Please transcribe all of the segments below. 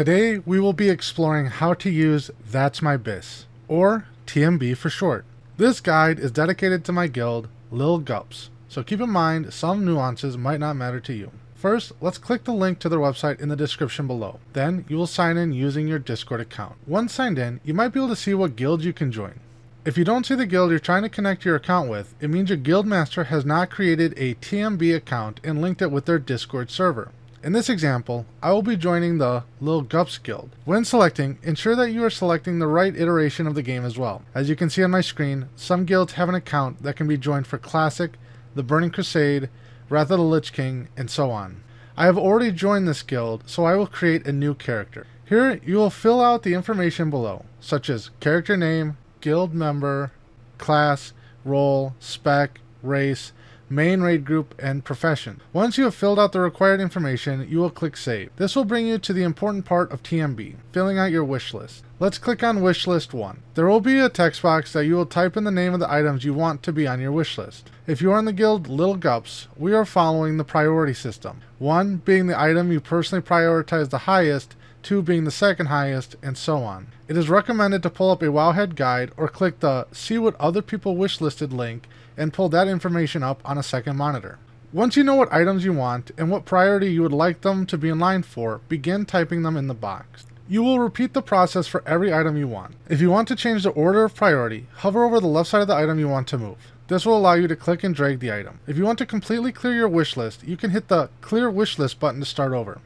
Today we will be exploring how to use That's My BiS, or TMB for short. This guide is dedicated to my guild, Lil Gups, so keep in mind some nuances might not matter to you. First, let's click the link to their website in the description below. Then you will sign in using your Discord account. Once signed in, you might be able to see what guild you can join. If you don't see the guild you're trying to connect your account with, it means your guild master has not created a TMB account and linked it with their Discord server. In this example, I will be joining the Lil Gups guild. When selecting, ensure that you are selecting the right iteration of the game as well. As you can see on my screen, some guilds have an account that can be joined for Classic, the Burning Crusade, Wrath of the Lich King, and so on. I have already joined this guild, so I will create a new character. Here, you will fill out the information below, such as character name, guild member, class, role, spec, race, main raid group, and profession. Once you have filled out the required information, you will click Save. This will bring you to the important part of TMB, filling out your wish list. Let's click on wish list 1. There will be a text box that you will type in the name of the items you want to be on your wish list. If you are in the guild Lil Gups, we are following the priority system. 1 being the item you personally prioritize the highest, 2 being the second highest, and so on. It is recommended to pull up a Wowhead guide or click the See What Other People Wishlisted link and pull that information up on a second monitor. Once you know what items you want and what priority you would like them to be in line for, begin typing them in the box. You will repeat the process for every item you want. If you want to change the order of priority, hover over the left side of the item you want to move. This will allow you to click and drag the item. If you want to completely clear your wish list, you can hit the Clear Wish List button to start over.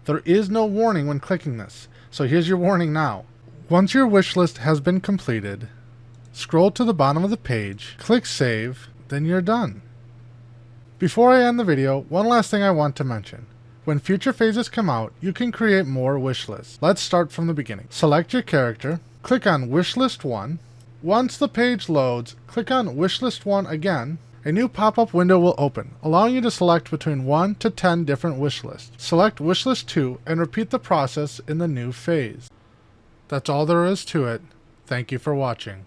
There is no warning when clicking this, so here's your warning now. Once your wish list has been completed, scroll to the bottom of the page, click Save, then you're done. Before I end the video, one last thing I want to mention. When future phases come out, you can create more wish lists. Let's start from the beginning. Select your character, click on Wish List 1. Once the page loads, click on Wish List 1 again. A new pop-up window will open, allowing you to select between 1 to 10 different wish lists. Select Wish List 2 and repeat the process in the new phase. That's all there is to it. Thank you for watching.